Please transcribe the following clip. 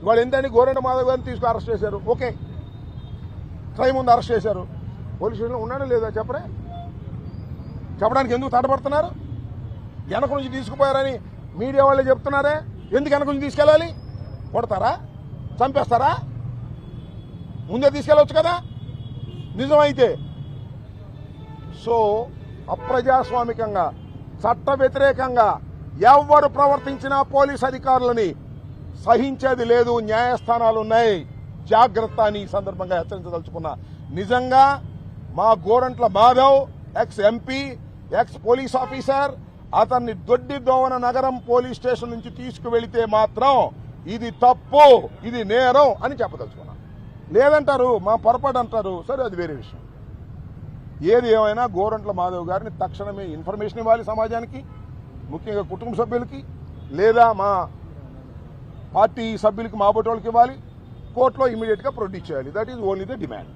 ఇవాళ ఏంటంటే గోరంట మాధవ్ గారిని తీసుకుని అరెస్ట్ చేశారు. ఓకే, క్రైమ్ ఉంది, అరెస్ట్ చేశారు. పోలీస్ స్టేషన్లో ఉన్నాడో లేదా చెప్పరే? చెప్పడానికి ఎందుకు తడబడుతున్నారు? వెనక నుంచి తీసుకుపోయారని మీడియా వాళ్ళే చెప్తున్నారే. ఎందుకు వెనక నుంచి తీసుకెళ్ళాలి? కొడతారా? చంపేస్తారా? ముందే తీసుకెళ్ళవచ్చు కదా నిజమైతే. సో అప్రజాస్వామికంగా, చట్ట వ్యతిరేకంగా ఎవరు ప్రవర్తించినా పోలీస్ అధికారులని సహించేది లేదు. న్యాయస్థానాలు ఉన్నాయి, జాగ్రత్త అని ఈ సందర్భంగా హెచ్చరించదలుచుకున్నా. నిజంగా మా Gorantla Madhav ex MP, X police officer, అతన్ని దొడ్డిదోవన నగరం పోలీస్ స్టేషన్ నుంచి తీసుకువెళితే మాత్రం ఇది తప్పు, ఇది నేరం అని చెప్పదలుచుకున్నా. లేదంటారు మా పొరపాటు అంటారు, సరే అది వేరే విషయం. ఏది ఏమైనా గోరంట్ల మాధవ్ గారిని తక్షణమే ఇన్ఫర్మేషన్ ఇవ్వాలి సమాజానికి, ముఖ్యంగా కుటుంబ సభ్యులకి, లేదా మా పార్టీ సభ్యులకి, మా బొట్టోళ్ళకి ఇవ్వాలి. కోర్టులో ఇమీడియట్ గా ప్రొడ్యూస్ చేయాలి. That is only the demand.